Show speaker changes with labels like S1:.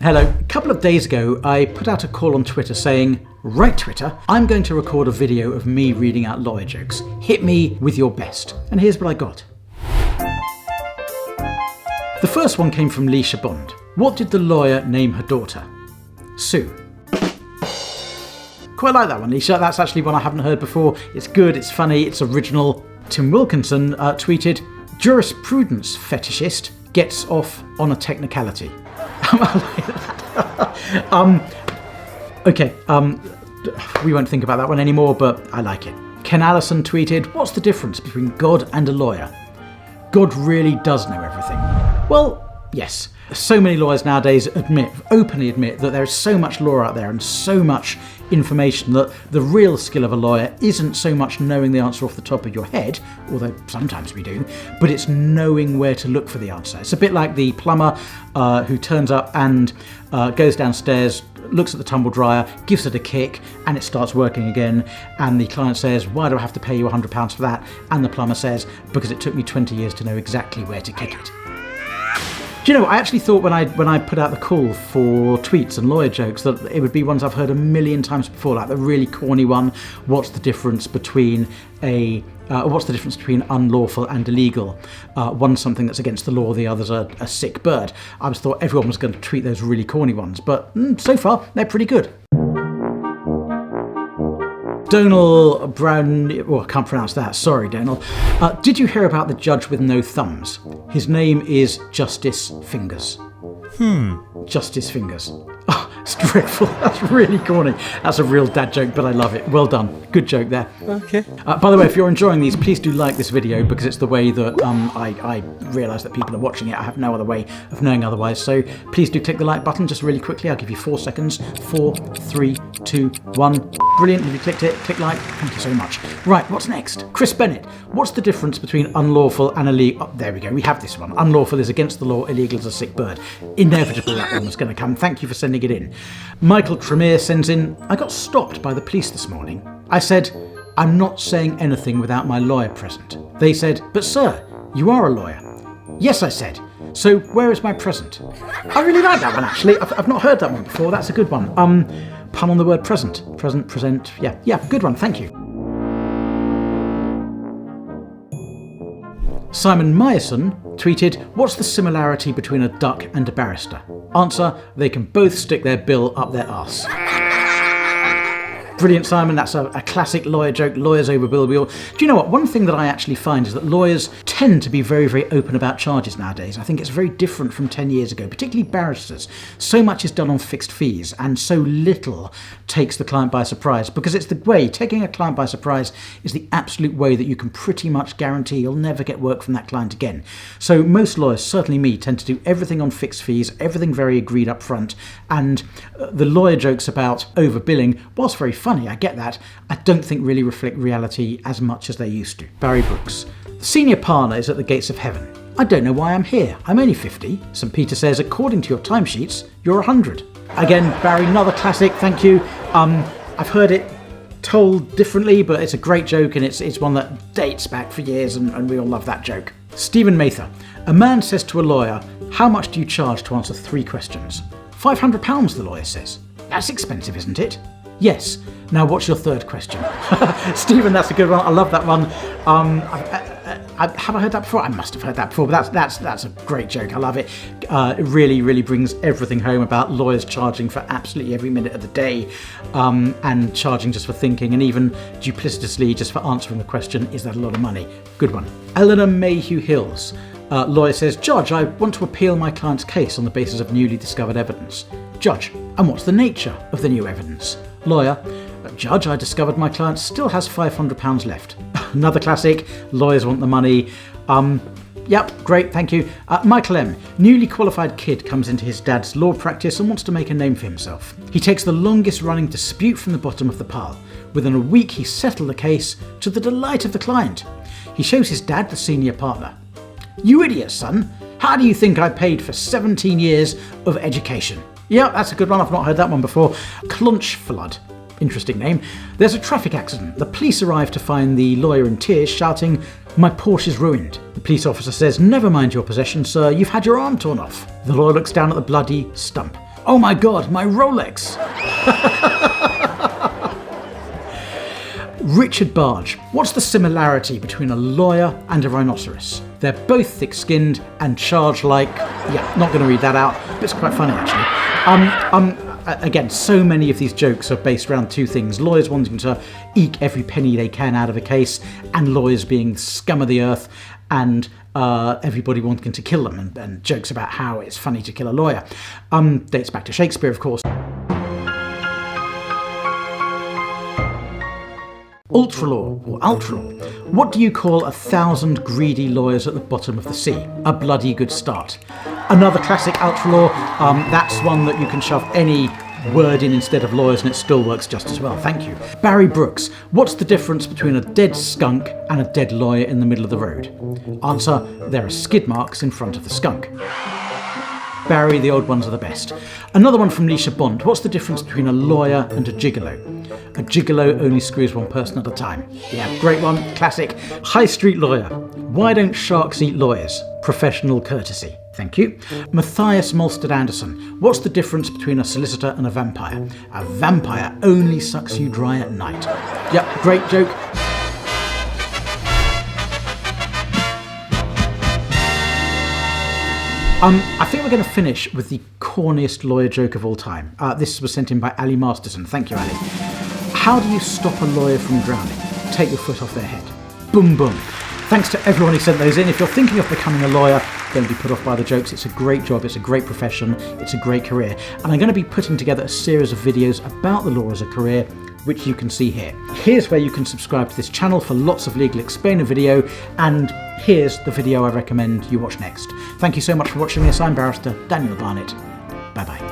S1: Hello. A couple of days ago, I put out a call on Twitter saying, right Twitter, I'm going to record a video of me reading out lawyer jokes. Hit me with your best. And here's what I got. The first one came from Leisha Bond. What did the lawyer name her daughter? Sue. Quite like that one, Leisha. That's actually one I haven't heard before. It's good, it's funny, it's original. Tim Wilkinson tweeted, jurisprudence fetishist gets off on a technicality. Okay, we won't think about that one anymore, but I like it. Ken Allison tweeted, what's the difference between God and a lawyer? God really does know everything. Well, yes. So many lawyers nowadays openly admit that there is so much law out there and so much information that the real skill of a lawyer isn't so much knowing the answer off the top of your head, although sometimes we do, but it's knowing where to look for the answer. It's a bit like the plumber who turns up and goes downstairs, looks at the tumble dryer, gives it a kick, and it starts working again. And the client says, why do I have to pay you £100 for that? And the plumber says, because it took me 20 years to know exactly where to kick it. Do you know, I actually thought when I put out the call for tweets and lawyer jokes that it would be ones I've heard a million times before, like the really corny one, what's the difference between unlawful and illegal? One's something that's against the law, the other's a sick bird. I just thought everyone was going to tweet those really corny ones, but so far they're pretty good. Donal Brown, I can't pronounce that, sorry Donal. Did you hear about the judge with no thumbs? His name is Justice Fingers. Justice Fingers. Oh, it's dreadful. That's really corny. That's a real dad joke, but I love it. Well done. Good joke there.
S2: Okay.
S1: By the way, if you're enjoying these, please do like this video because it's the way that I realise that people are watching it. I have no other way of knowing otherwise. So please do click the like button just really quickly. I'll give you 4 seconds. 4, 3, 2, 1. Brilliant. If you clicked it, click like. Thank you so much. Right, what's next? Chris Bennett. What's the difference between unlawful and illegal? Oh, there we go. We have this one. Unlawful is against the law. Illegal is a sick bird. Inevitable that one was going to come. Thank you for sending it in. Michael Tremere sends in, I got stopped by the police this morning. I said, I'm not saying anything without my lawyer present. They said, but sir, you are a lawyer. Yes, I said. So where is my present? I really like that one actually. I've not heard that one before. That's a good one. Pun on the word present. Present, present. Yeah, good one. Thank you. Simon Myerson tweeted, what's the similarity between a duck and a barrister? Answer, they can both stick their bill up their arse. Brilliant, Simon. That's a classic lawyer joke, lawyers over Bill Wheel. Do you know what? One thing that I actually find is that lawyers tend to be very, very open about charges nowadays. I think it's very different from 10 years ago, particularly barristers. So much is done on fixed fees and so little takes the client by surprise because it's the way, taking a client by surprise is the absolute way that you can pretty much guarantee you'll never get work from that client again. So most lawyers, certainly me, tend to do everything on fixed fees, everything very agreed up front, and the lawyer jokes about overbilling, whilst very funny, I get that, I don't think really reflect reality as much as they used to. Barry Brooks. The senior partner is at the gates of heaven. I don't know why I'm here. I'm only 50. St. Peter says, according to your timesheets, you're 100. Again, Barry, another classic, thank you. I've heard it told differently, but it's a great joke and it's one that dates back for years and we all love that joke. Stephen Mather. A man says to a lawyer, how much do you charge to answer 3 questions? £500, the lawyer says. That's expensive, isn't it? Yes. Now, what's your 3rd question? Stephen, that's a good one. I love that one. Have I heard that before? I must have heard that before, but that's a great joke. I love it. It really, really brings everything home about lawyers charging for absolutely every minute of the day and charging just for thinking and even duplicitously just for answering the question, is that a lot of money? Good one. Eleanor Mayhew Hills. Lawyer says, Judge, I want to appeal my client's case on the basis of newly discovered evidence. Judge, and what's the nature of the new evidence? Lawyer, Judge, I discovered my client still has £500 left. Another classic, lawyers want the money. Yep, great, thank you. Michael M. Newly qualified kid comes into his dad's law practice and wants to make a name for himself. He takes the longest running dispute from the bottom of the pile. Within a week, he settled the case to the delight of the client. He shows his dad, the senior partner. You idiot, son. How do you think I paid for 17 years of education? Yeah, that's a good one. I've not heard that one before. Clunch Flood. Interesting name. There's a traffic accident. The police arrive to find the lawyer in tears shouting, my Porsche is ruined. The police officer says, never mind your possession, sir. You've had your arm torn off. The lawyer looks down at the bloody stump. Oh my God, my Rolex! Richard Barge. What's the similarity between a lawyer and a rhinoceros? They're both thick-skinned and charged like... Yeah, not going to read that out, but it's quite funny actually. Again, so many of these jokes are based around two things. Lawyers wanting to eke every penny they can out of a case, and lawyers being scum of the earth, and everybody wanting to kill them, and jokes about how it's funny to kill a lawyer. Dates back to Shakespeare, of course. Ultralaw, or ultralaw. What do you call 1,000 greedy lawyers at the bottom of the sea? A bloody good start. Another classic ultralaw, that's one that you can shove any word in instead of lawyers and it still works just as well. Thank you. Barry Brooks. What's the difference between a dead skunk and a dead lawyer in the middle of the road? Answer, there are skid marks in front of the skunk. Barry, the old ones are the best. Another one from Nisha Bond. What's the difference between a lawyer and a gigolo? A gigolo only screws one person at a time. Yeah, great one. Classic. High Street Lawyer. Why don't sharks eat lawyers? Professional courtesy. Thank you. Matthias Molstad Anderson. What's the difference between a solicitor and a vampire? A vampire only sucks you dry at night. Yep, great joke. I think we're going to finish with the corniest lawyer joke of all time. This was sent in by Ali Masterson. Thank you, Ali. How do you stop a lawyer from drowning? Take your foot off their head. Boom, boom. Thanks to everyone who sent those in. If you're thinking of becoming a lawyer, don't be put off by the jokes. It's a great job, it's a great profession, it's a great career. And I'm going to be putting together a series of videos about the law as a career, which you can see here. Here's where you can subscribe to this channel for lots of Legal Explainer video, and here's the video I recommend you watch next. Thank you so much for watching this. I'm Barrister Daniel Barnett. Bye bye.